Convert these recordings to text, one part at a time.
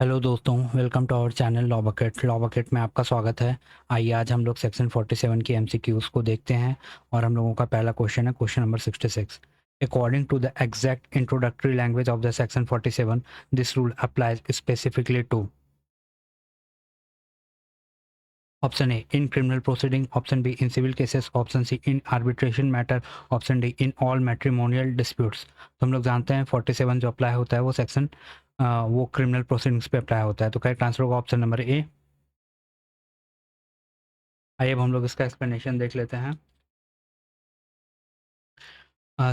Hello दोस्तों, welcome to our channel law bucket में आपका स्वागत है। आइए आज हम लोग सेक्शन 47 की एमसीक्यूज को देखते हैं और हम लोगों का पहला क्वेश्चन है question number 66। According to the exact introductory language of the section 47, this rule applies specifically to option A in criminal proceeding, option B in civil cases, option C in arbitration matter, option D in all matrimonial disputes. तो हम लोग जानते हैं 47 जो apply होता है वो section वो क्रिमिनल प्रोसीडिंग्स पे अप्लाई होता है। तो करेक्ट आंसर होगा ऑप्शन नंबर ए। आइए अब हम लोग इसका एक्सप्लेनेशन देख लेते हैं।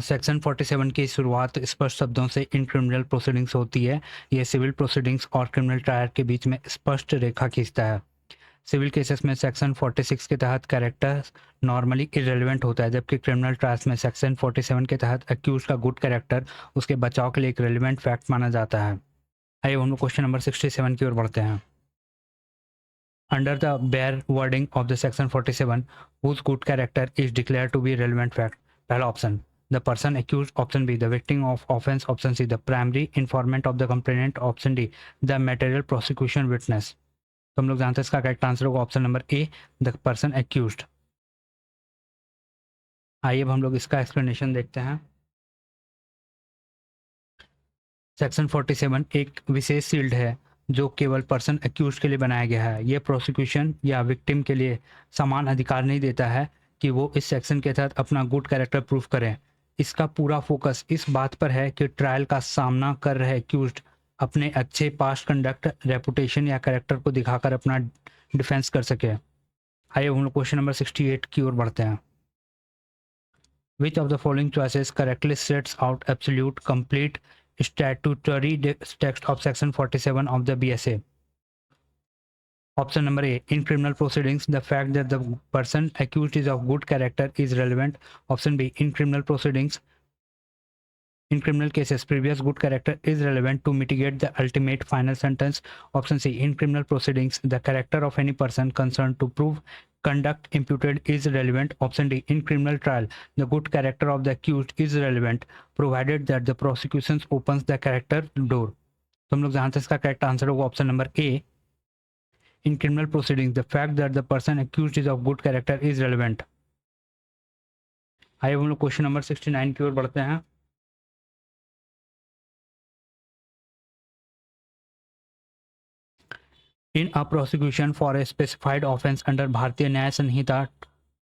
सेक्शन 47 की शुरुआत स्पष्ट शब्दों से इन क्रिमिनल प्रोसीडिंग्स होती है। ये सिविल प्रोसीडिंग्स और क्रिमिनल ट्रायल के बीच में स्पष्ट रेखा खींचता है। सिविल केसेस में सेक्शन 46 के तहत कैरेक्टर नॉर्मली इरेलीवेंट होता है, जबकि क्रिमिनल ट्रायल्स में सेक्शन 47 के तहत अक्यूज का गुड कैरेक्टर उसके बचाव के लिए एक रेलिवेंट फैक्ट माना जाता है। आइए हम लोग क्वेश्चन नंबर 67 की ओर बढ़ते हैं। Under the bare wording of the section 47, whose good character is declared to be relevant fact? पहला option the person accused, option B the victim of offense, option C the primary informant of the complainant, option D the material prosecution witness। तो हम लोग जानते हैं इसका correct answer होगा option number A the person accused. आइए अब हम लोग इसका एक्सप्लेनेशन देखते हैं। सेक्शन 47 एक विशेष शील्ड है जो केवल पर्सन एक्यूज के लिए बनाया गया है। ये प्रोसिक्यूशन या विक्टिम के लिए समान अधिकार नहीं देता है कि वो इस सेक्शन के तहत अपना गुड कैरेक्टर प्रूफ करें। इसका पूरा फोकस इस बात पर है कि ट्रायल का सामना कर रहे एक्यूज्ड अपने अच्छे पास्ट कंडक्ट, रेपुटेशन या कैरेक्टर को दिखाकर अपना डिफेंस कर सके। आइए हम लोग क्वेश्चन नंबर 68 की ओर बढ़ते हैं। Which of the following choices correctly sets out absolute, complete statutory text of section 47 of the BSA? Option number A. In criminal proceedings, the fact that the person accused is of good character is relevant. Option B. In criminal proceedings, in criminal cases, previous good character is relevant to mitigate the ultimate final sentence. Option C. In criminal proceedings, the character of any person concerned to prove conduct imputed is relevant. Option D. In criminal trial, the good character of the accused is relevant provided that the prosecution opens the character door। तो हम लोग जानते हैं इसका correct answer होगा option number A in criminal proceedings the fact that the person accused is of good character is relevant. आइए हम लोग क्वेश्चन नंबर 69 की ओर बढ़ते हैं। In a prosecution for a specified offense under Bharatiya Nyaya Sanhita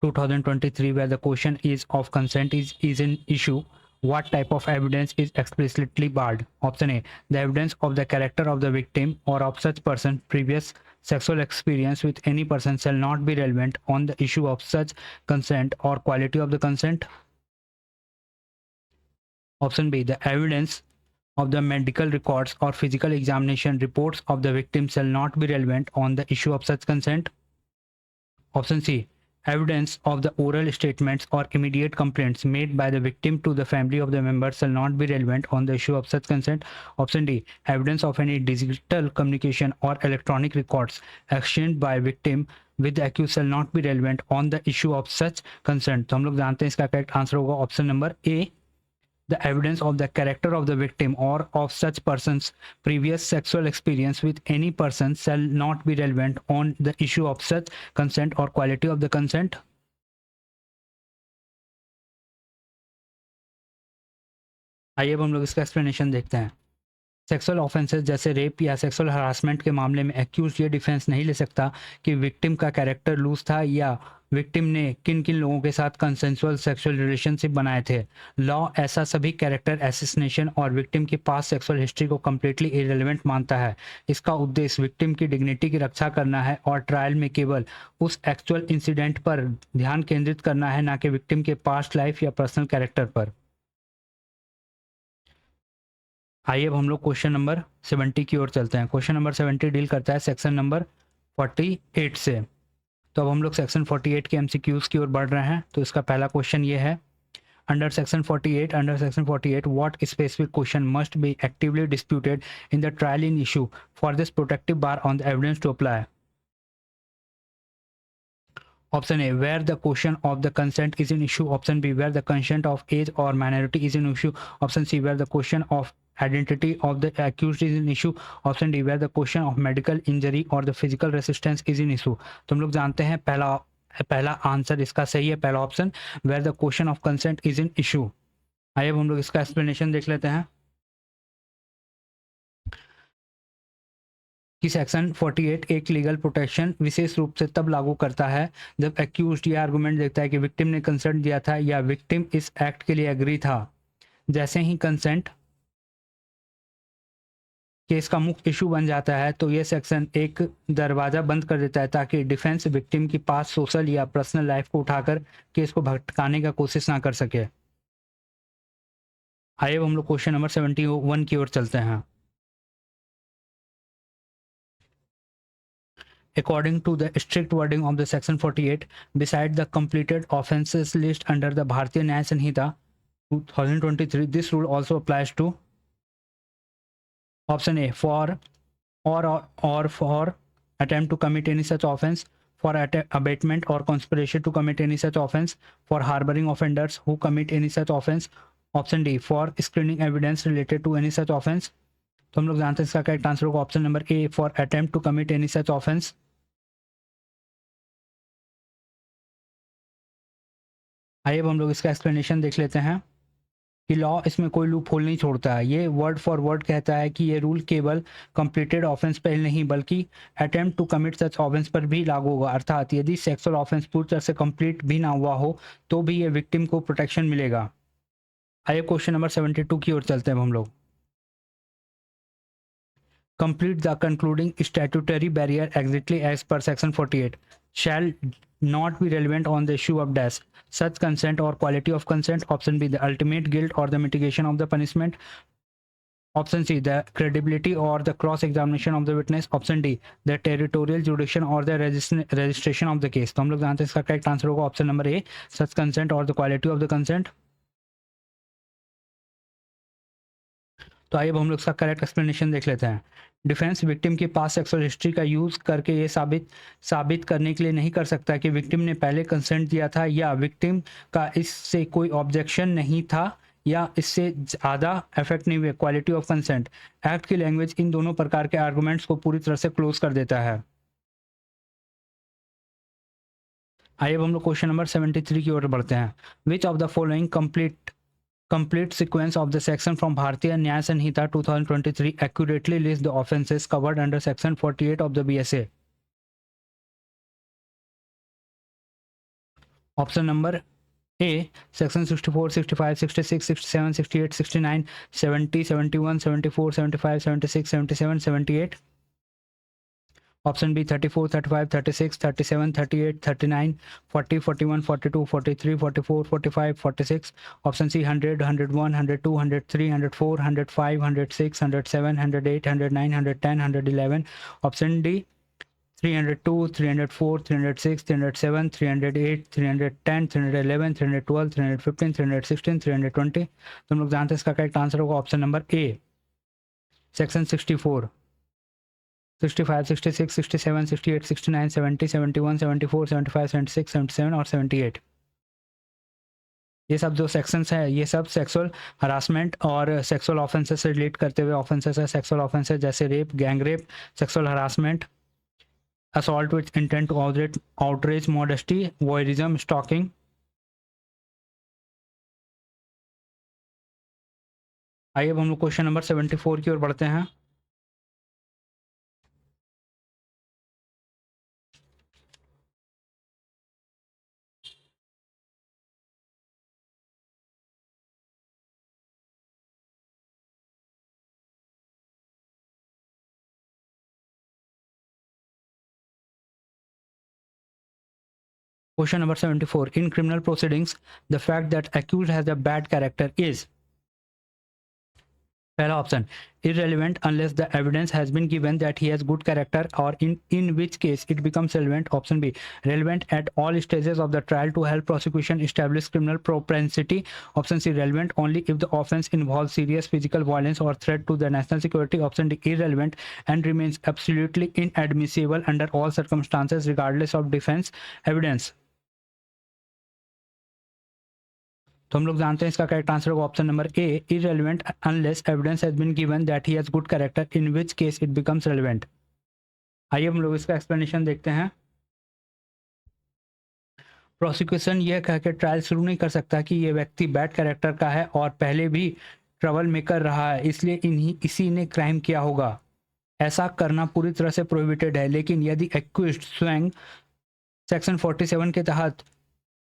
2023, where the question is of consent is an issue, what type of evidence is explicitly barred? Option A. The evidence of the character of the victim or of such person previous sexual experience with any person shall not be relevant on the issue of such consent or quality of the consent. Option B. The evidence of the medical records or physical examination reports of the victim shall not be relevant on the issue of such consent. Option C. Evidence of the oral statements or immediate complaints made by the victim to the family of the member shall not be relevant on the issue of such consent. Option D. Evidence of any digital communication or electronic records exchanged by victim with the accused shall not be relevant on the issue of such consent। तो हम लोग जानते हैं इसका correct answer होगा option number A the evidence of the character of the victim or of such person's previous sexual experience with any person shall not be relevant on the issue of such consent or quality of the consent। आइए अब हम लोग इसका explanation देखते हैं। Sexual offences जैसे rape या sexual harassment के मामले में एक्यूज ये डिफेंस नहीं ले सकता कि विक्टिम का कैरेक्टर लूज था या विक्टिम ने किन किन लोगों के साथ कंसेंसुअल सेक्सुअल रिलेशनशिप बनाए थे। लॉ ऐसा सभी कैरेक्टर एसिसिनेशन और विक्टिम की पास्ट सेक्सुअल हिस्ट्री को कम्प्लीटली इरेलीवेंट मानता है। इसका उद्देश्य विक्टिम की डिग्निटी की रक्षा करना है और ट्रायल में केवल उस एक्चुअल इंसिडेंट पर ध्यान केंद्रित करना है, ना कि विक्टिम के पास्ट लाइफ या पर्सनल कैरेक्टर पर। आइए अब हम लोग क्वेश्चन नंबर 70 की ओर चलते हैं। क्वेश्चन नंबर 70 डील करता है सेक्शन नंबर 48 से। तो अब हम लोग सेक्शन 48 के एमसीक्यूज की ओर बढ़ रहे हैं। तो इसका पहला क्वेश्चन ये है, under section 48 what specific question must be actively disputed in the trial in issue for this protective bar on the evidence to apply. Option A, where the question of the consent is an issue. Option B, where the consent of age or minority is an issue. Option C, where the question of identity of the accused is an issue. Option D, where the question of medical injury or the physical resistance is an issue. तो हम लोग जानते हैं पहला answer इसका सही है, पहला option, where the question of consent is an issue. आइए अब हम लोग इसका एक्सप्लेनेशन देख लेते हैं कि सेक्शन 48 एक लीगल प्रोटेक्शन विशेष रूप से तब लागू करता है जब एक्यूज्ड ये आर्गुमेंट देखता है कि विक्टिम ने कंसेंट दिया था या विक्टिम इस एक्ट के लिए एग्री था। जैसे ही कंसेंट केस का मुख्य इशू बन जाता है तो ये सेक्शन एक दरवाज़ा बंद कर देता है ताकि डिफेंस विक्टिम की पास सोशल या पर्सनल लाइफ को उठाकर केस को भटकाने का कोशिश ना कर सके। आइए हम लोग क्वेश्चन नंबर 71 की ओर चलते हैं। According to the strict wording of the section 48, beside the completed offences list under the Bharatiya Nyaya Sanhita 2023, this rule also applies to option A, for or for attempt to commit any such offence, for abatement or conspiracy to commit any such offence, for harboring offenders who commit any such offence. Option D, for screening evidence related to any such offence. तो हम लोग जानते हैं इसका correct answer होगा option number A, for attempt to commit any such offence. आइए अब हम लोग इसका एक्सप्लेनेशन देख लेते हैं कि लॉ इसमें कोई लूप होल नहीं छोड़ता है। ये वर्ड फॉर वर्ड कहता है कि ये रूल केवल कंप्लीटेड ऑफेंस पर नहीं बल्कि attempt to commit such offence पर भी लागू होगा। अर्थात यदि सेक्सुअल ऑफेंस पूरी तरह से कंप्लीट भी ना हुआ हो तो भी ये विक्टिम को प्रोटेक्शन मिलेगा। आइए क्वेश्चन नंबर 72 की ओर चलते हैं हम लोग। Complete the concluding statutory barrier exactly as per section 48 shall not be relevant on the issue of dash such consent or quality of consent. Option B, the ultimate guilt or the mitigation of the punishment. Option C, the credibility or the cross examination of the witness. Option D, the territorial jurisdiction or the registration of the case. तो हम लोग जानते हैं इसका correct answer होगा option number A, such consent और the quality of the consent. तो आइए अब हम लोग इसका करेक्ट एक्सप्लेनेशन देख लेते हैं। डिफेंस विक्टिम के पास सेक्सुअल हिस्ट्री का यूज़ करके ये साबित करने के लिए नहीं कर सकता कि विक्टिम ने पहले कंसेंट दिया था या विक्टिम का इससे कोई ऑब्जेक्शन नहीं था या इससे ज़्यादा इफेक्ट नहीं हुए। क्वालिटी ऑफ कंसेंट एक्ट की लैंग्वेज इन दोनों प्रकार के आर्गुमेंट्स को पूरी तरह से क्लोज कर देता है। आइए अब हम लोग क्वेश्चन नंबर 73 की ओर बढ़ते हैं। Which of the following complete sequence of the section from Bharatiya Nyaya Sanhita 2023 accurately lists the offences covered under section 48 of the BSA. Option number A, section 64, 65, 66, 67, 68, 69, 70, 71, 74, 75, 76, 77, 78. Option B, 34, 35, 36, 37, 38, 39, 40, 41, 42, 43, 44, 45, 46. Option C, 100, 101, 102, 103, 104, 105, 106, 107, 108, 109, 110, 111. Option D, 302, 304, 306, 307, 308, 310, 311, 312, 315, 316, 320. तो हम लोग जानते हैं इसका correct answer होगा option number ए, section 64, 65, 66, 67, 68, 69, 70, 71, 74, 75, 76, 77 और 78। ये सब जो सेक्शंस है ये सब सेक्सुअल हरासमेंट और सेक्सुअल ऑफेंसेस से रिलेट करते हुए ऑफेंसेस है। सेक्सुअल ऑफेंसेस जैसे rape, gang rape, sexual harassment, assault with intent to outrage modesty, voyeurism, stalking. आइए अब हम लोग क्वेश्चन नंबर 74 की ओर बढ़ते हैं। Question number 74. In criminal proceedings, the fact that accused has a bad character is पहला option irrelevant unless the evidence has been given that he has good character, or in which case it becomes relevant. Option B, relevant at all stages of the trial to help prosecution establish criminal propensity. Option C, relevant only if the offense involves serious physical violence or threat to the national security. Option D, irrelevant and remains absolutely inadmissible under all circumstances regardless of defense evidence. तो हम लोग जानते हैं इसका correct answer होगा option number A, irrelevant unless evidence has been given that he has good character in which case it becomes relevant. आइए हम लोग इसका एक्सप्लेनेशन देखते हैं। प्रोसिक्यूशन यह कह के ट्रायल शुरू नहीं कर सकता कि ये व्यक्ति बैड कैरेक्टर का है और पहले भी ट्रबल मेकर रहा है, इसलिए इसी ने क्राइम किया होगा। ऐसा करना पूरी तरह से प्रोहिबिटेड है। लेकिन यदि एक्यूज्ड स्वयं सेक्शन 47 के तहत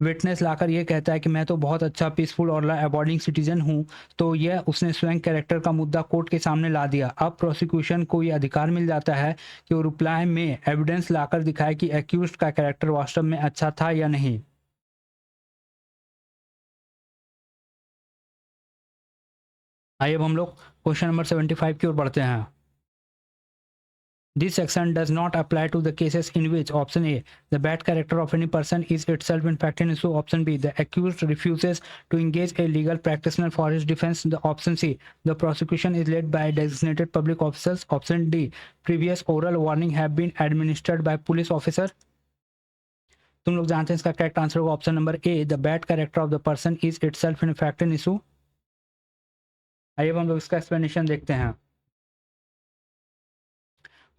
विटनेस लाकर ये कहता है कि मैं तो बहुत अच्छा पीसफुल और लॉ अबॉर्डिंग सिटीजन हूँ, तो यह उसने स्वयं कैरेक्टर का मुद्दा कोर्ट के सामने ला दिया। अब प्रोसिक्यूशन को ये अधिकार मिल जाता है कि वो रिप्लाई में एविडेंस लाकर दिखाए कि एक्यूज्ड का कैरेक्टर वास्तव में अच्छा था या नहीं। आइए अब हम लोग क्वेश्चन नंबर 75 की ओर बढ़ते हैं। This section does not apply to the cases in which option A, the bad character of any person is itself in fact an issue, option B, the accused refuses to engage a legal practitioner for his defense, the option C, the prosecution is led by designated public officers, option D, previous oral warning have been administered by police officer। तुम लोग जानते हैं इसका correct answer होगा option number A, the bad character of the person is itself in fact N issue. आइए अब हम लोग इसका एक्सप्लेनेशन देखते हैं।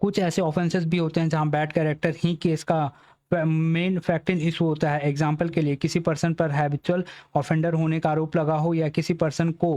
कुछ ऐसे ऑफेंसेस भी होते हैं जहां बैड कैरेक्टर ही केस का मेन फैक्ट इन इशू होता है। एग्जाम्पल के लिए किसी पर्सन पर हैबिचुअल ऑफेंडर होने का आरोप लगा हो या किसी पर्सन को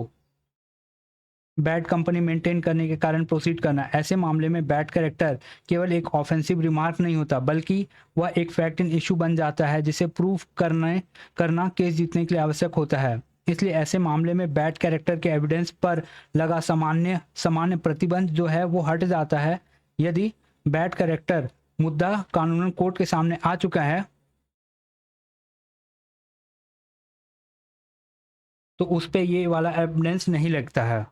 बैड कंपनी मेंटेन करने के कारण प्रोसीड करना। ऐसे मामले में बैड कैरेक्टर केवल एक ऑफेंसिव रिमार्क नहीं होता, बल्कि वह एक फैक्ट इन इशू बन जाता है जिसे प्रूफ करना केस जीतने के लिए आवश्यक होता है। इसलिए ऐसे मामले में बैड कैरेक्टर के एविडेंस पर लगा सामान्य प्रतिबंध जो है वो हट जाता है। यदि बैड कैरेक्टर मुद्दा कानूनन कोर्ट के सामने आ चुका है तो उस पे ये वाला एविडेंस नहीं लगता है।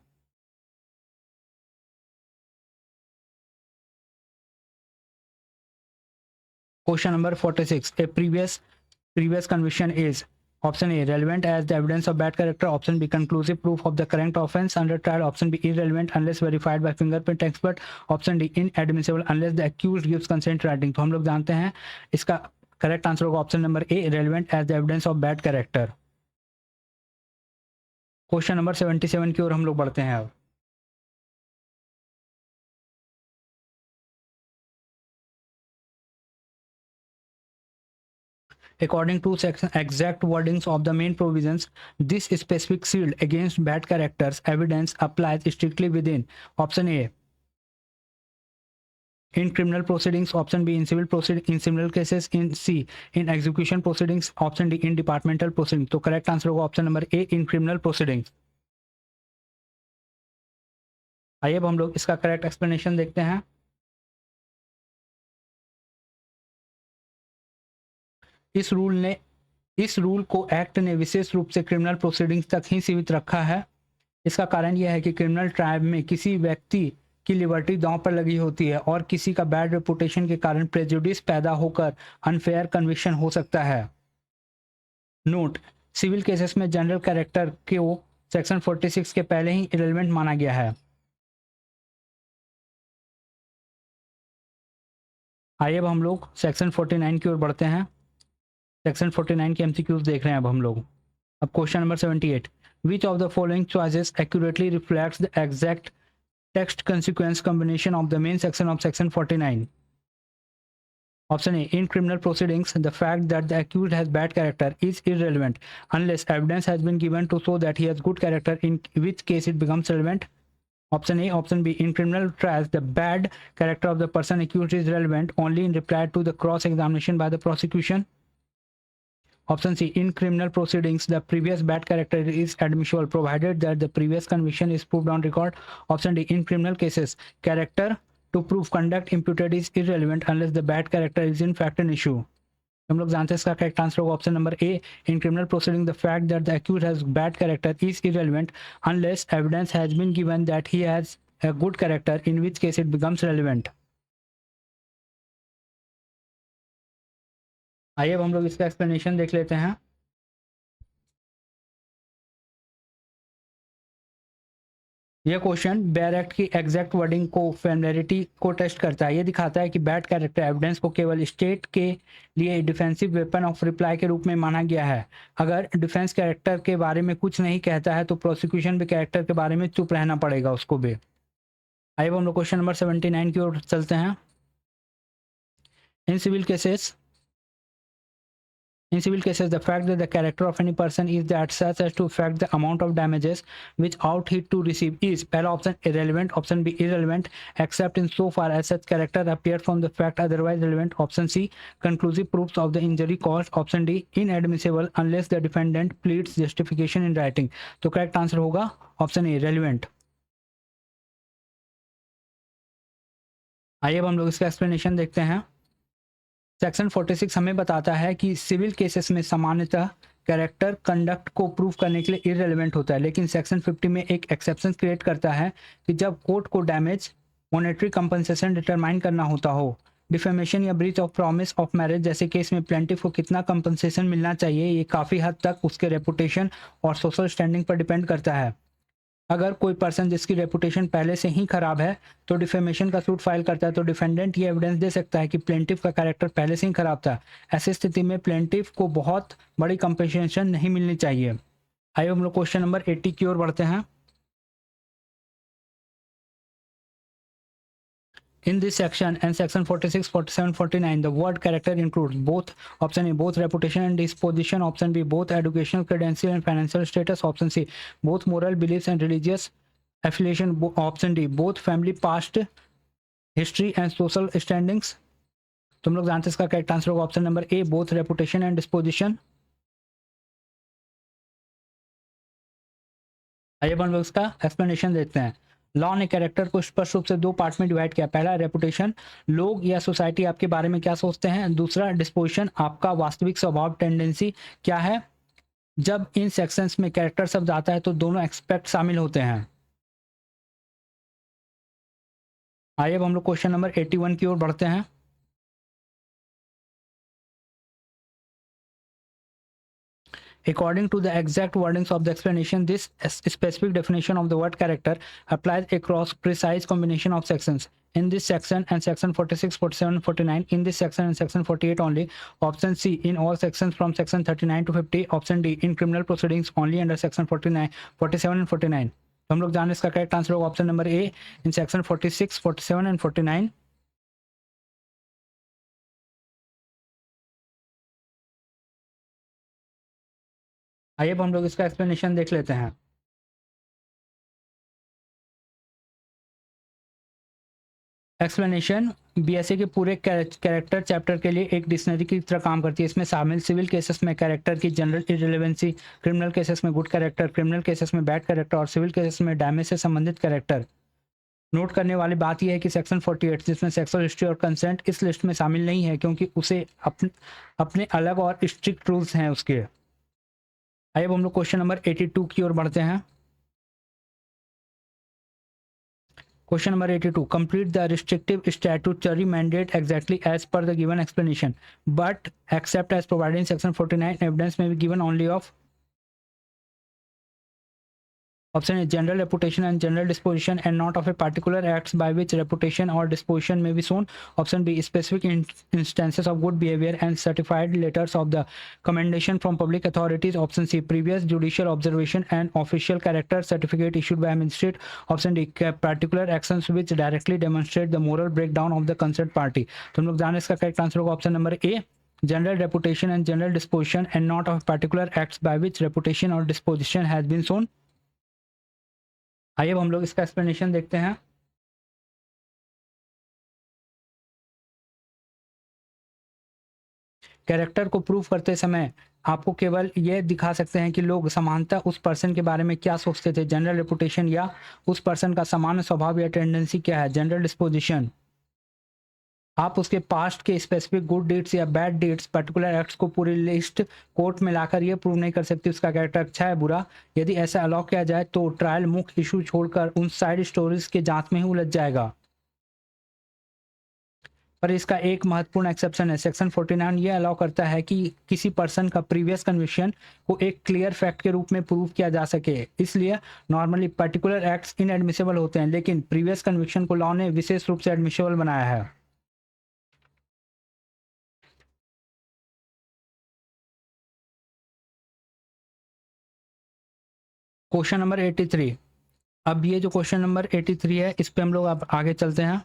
Question number 46, A previous conviction is option A, relevant as the evidence of bad character, option B, conclusive proof of the current offense under trial, option B, irrelevant unless verified by fingerprint expert, option D, inadmissible unless the accused gives consent writing। तो हम लोग जानते हैं इसका correct answer होगा option number A, relevant as the evidence of bad character। Question number 77 की ओर हम लोग बढ़ते हैं अब। According to section exact wordings of the main provisions, this specific shield against bad characters evidence applies strictly within option A, in criminal proceedings, option B, in civil proceedings, in similar cases, in C, in execution proceedings, option D, in departmental proceedings। तो correct answer होगा option number A, in criminal proceedings. आइए अब हम लोग इसका correct explanation देखते हैं। इस रूल को एक्ट ने विशेष रूप से क्रिमिनल प्रोसीडिंग्स तक ही सीमित रखा है। इसका कारण यह है कि क्रिमिनल ट्रायल में किसी व्यक्ति की लिबर्टी दांव पर लगी होती है और किसी का बैड रेपुटेशन के कारण प्रेजुडिस पैदा होकर अनफेयर कन्विक्शन हो सकता है। नोट, सिविल केसेस में जनरल कैरेक्टर को सेक्शन 46 के पहले ही इरेलेवेंट माना गया है। आइए अब हम लोग सेक्शन 49 की ओर बढ़ते हैं। सेक्शन 49 के एमसीक्यूज देख रहे हैं अब हम लोग। अब question number 78, which of the following choices accurately reflects the exact text consequence combination of the main section of section 49? Option A, in criminal proceedings, the fact that the accused has bad character is irrelevant unless evidence has been given to show that he has good character, in which case it becomes relevant. Option A, option B, in criminal trials, the bad character of the person accused is relevant only in reply to the cross-examination by the prosecution. Option C, in criminal proceedings, the previous bad character is admissible provided that the previous conviction is proved on record. Option D, in criminal cases, character to prove conduct imputed is irrelevant unless the bad character is in fact an issue। हम लोग जानते हैं इसका correct answer होगा option number A, in criminal proceeding the fact that the accused has bad character is irrelevant unless evidence has been given that he has a good character, in which case it becomes relevant। आइए अब हम लोग इसका explanation देख लेते हैं। ये question bare act की एग्जैक्ट वर्डिंग को फेमिलियरिटी को टेस्ट करता है। ये दिखाता है कि बैड कैरेक्टर एविडेंस को केवल स्टेट के लिए डिफेंसिव वेपन ऑफ रिप्लाई के रूप में माना गया है। अगर डिफेंस कैरेक्टर के बारे में कुछ नहीं कहता है तो प्रोसिक्यूशन भी कैरेक्टर के बारे में चुप रहना पड़ेगा उसको भी। आइए हम लोग क्वेश्चन नंबर 79 की ओर चलते हैं। In civil cases In civil cases, the fact that the character of any person is that such as to affect the amount of damages which ought he to receive is पहला option irrelevant, option B irrelevant except in so far as such character appear from the fact otherwise relevant, option C conclusive proofs of the injury caused, option D inadmissible unless the defendant pleads justification in writing। तो correct answer होगा option A relevant। आइए अब हम लोग इसका explanation देखते हैं। Section 46 हमें बताता है कि सिविल केसेस में सामान्यतः कैरेक्टर कंडक्ट को प्रूव करने के लिए इररिलेवेंट होता है, लेकिन सेक्शन 50 में एक एक्सेप्शन क्रिएट करता है कि जब कोर्ट को डैमेज मॉनेटरी कंपनसेशन डिटरमाइन करना होता हो, डिफेमेशन या breach of promise of marriage जैसे केस में प्लेंटिफ को कितना कंपनसेशन मिलना चाहिए, ये काफ़ी हद तक उसके रेपुटेशन और सोशल स्टैंडिंग पर डिपेंड करता है। अगर कोई पर्सन जिसकी रेपुटेशन पहले से ही खराब है तो डिफेमेशन का सूट फाइल करता है तो डिफेंडेंट ये एविडेंस दे सकता है कि प्लेंटिफ का कैरेक्टर पहले से ही खराब था। ऐसी स्थिति में प्लेंटिफ को बहुत बड़ी कंपनसेशन नहीं मिलनी चाहिए। आइए हम लोग क्वेश्चन नंबर 80 की ओर बढ़ते हैं। In this section and section 46, 47, 49, the word character includes both option A both reputation and disposition, option B both educational credential and financial status, option C both moral beliefs and religious affiliation, option D both family past history and social standings। तुम लोग जानते हैं इसका correct answer होगा option number A both reputation and disposition. आइए हम लोग इसका एक्सप्लेनेशन देखते हैं। लॉ ने कैरेक्टर को स्पष्ट रूप से दो पार्ट में डिवाइड किया। पहला रेपुटेशन, लोग या सोसाइटी आपके बारे में क्या सोचते हैं। दूसरा डिस्पोजिशन, आपका वास्तविक स्वभाव टेंडेंसी क्या है। जब इन सेक्शंस में कैरेक्टर शब्द आता है तो दोनों एक्सपेक्ट शामिल होते हैं। आइए अब हम लोग क्वेश्चन नंबर 81 की ओर बढ़ते हैं। According to the exact wordings of the explanation, this specific definition of the word character applies across precise combination of sections. In this section and section 46, 47, 49, in this section and section 48 only, option C in all sections from section 39 to 50, option D in criminal proceedings only under section 49, 47 and 49। तो हम लोग जाने इसका correct answer होगा option number A in section 46, 47 and 49। आइए अब हम लोग इसका एक्सप्लेनेशन देख लेते हैं। एक्सप्लेनेशन बीएसए के पूरे कैरेक्टर चैप्टर के लिए एक डिक्शनरी की तरह काम करती है। इसमें शामिल सिविल केसेस में कैरेक्टर की जनरल इररिलेवेंसी, क्रिमिनल केसेस में गुड कैरेक्टर, क्रिमिनल केसेस में बैड कैरेक्टर और सिविल केसेस में डैमेज से संबंधित कैरेक्टर। नोट करने वाली बात यह है कि सेक्शन 48 जिसमें सेक्सुअल हिस्ट्री और कंसेंट इस लिस्ट में शामिल नहीं है क्योंकि उसे अपने अलग और स्ट्रिक्ट रूल्स हैं उसके। आइए अब हम लोग क्वेश्चन नंबर 82 की ओर बढ़ते हैं। Question number 82. Complete the restrictive statutory mandate exactly as per the given explanation, but except as provided in section 49, evidence may be given only of option A general reputation and general disposition and not of a particular acts by which reputation or disposition may be shown, option B specific instances of good behavior and certified letters of the commendation from public authorities, option C previous judicial observation and official character certificate issued by a magistrate, option D particular actions which directly demonstrate the moral breakdown of the concerned party। तो हम लोग जाने इसका correct answer होगा option number A general reputation and general disposition and not of particular acts by which reputation or disposition has been shown। आइए अब हम लोग इसका एक्सप्लेनेशन देखते हैं। कैरेक्टर को प्रूव करते समय आपको केवल ये दिखा सकते हैं कि लोग समानता उस पर्सन के बारे में क्या सोचते थे, जनरल रेपुटेशन, या उस पर्सन का सामान्य स्वभाव या टेंडेंसी क्या है, जनरल डिस्पोजिशन। आप उसके पास्ट के स्पेसिफिक गुड डीड्स या बैड डीड्स, पर्टिकुलर एक्ट्स को पूरी लिस्ट कोर्ट में लाकर ये प्रूव नहीं कर सकती उसका कैरेक्टर अच्छा है बुरा। यदि ऐसा अलाउ किया जाए तो ट्रायल मुख्य इशू छोड़कर उन साइड स्टोरीज के जांच में ही उलझ जाएगा। पर इसका एक महत्वपूर्ण एक्सेप्शन है। सेक्शन 49 ये अलाउ करता है कि किसी पर्सन का प्रीवियस कन्विक्शन को एक क्लियर फैक्ट के रूप में प्रूव किया जा सके। इसलिए नॉर्मली पर्टिकुलर एक्ट्स इनएडमिसिबल होते हैं, लेकिन प्रीवियस कन्विक्शन को लॉ ने विशेष रूप से एडमिसिबल बनाया है। Question number 83। अब ये जो क्वेश्चन नंबर 83 है, इस पे हम लोग अब आगे चलते हैं।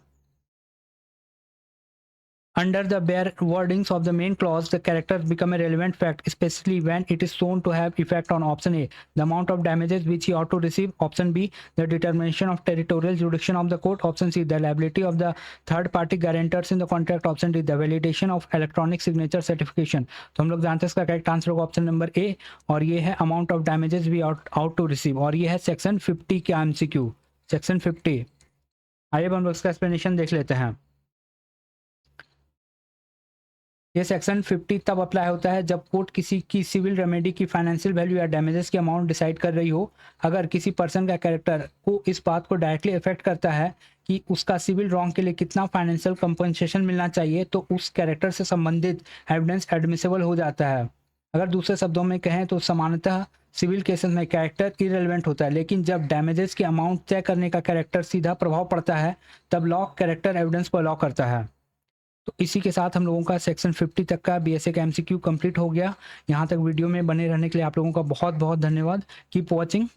Under the bare wordings of the main clause, the characters become a relevant fact, especially when it is shown to have effect on option A, the amount of damages which he ought to receive; option B, the determination of territorial jurisdiction of the court; option C, the liability of the third-party guarantors in the contract; option D, the validation of electronic signature certification। तो हम लोग जानते हैं इसका correct answer होगा option number A, और ये है amount of damages we ought to receive, और ये है सेक्शन 50 का एमसीक्यू। सेक्शन 50, आइए हम लोग इसका एक्सप्लेनेशन देख लेते हैं। ये सेक्शन 50 तब अप्लाई होता है जब कोर्ट किसी की सिविल रेमेडी की फाइनेंशियल वैल्यू या डैमेजेस की अमाउंट डिसाइड कर रही हो। अगर किसी पर्सन का कैरेक्टर को इस बात को डायरेक्टली इफेक्ट करता है कि उसका सिविल रॉन्ग के लिए कितना फाइनेंशियल कंपनसेशन मिलना चाहिए, तो उस कैरेक्टर से संबंधित एविडेंस एडमिसिबल हो जाता है। अगर दूसरे शब्दों में कहें तो सामान्यतः सिविल केसेस में कैरेक्टर इरेलेवेंट होता है, लेकिन जब डैमेजेस की अमाउंट तय करने का कैरेक्टर सीधा प्रभाव पड़ता है, तब लॉ कैरेक्टर एविडेंस को अलाउ करता है। तो इसी के साथ हम लोगों का सेक्शन 50 तक का बीएसए का एमसीक्यू कंप्लीट हो गया। यहाँ तक वीडियो में बने रहने के लिए आप लोगों का बहुत बहुत धन्यवाद। Keep watching.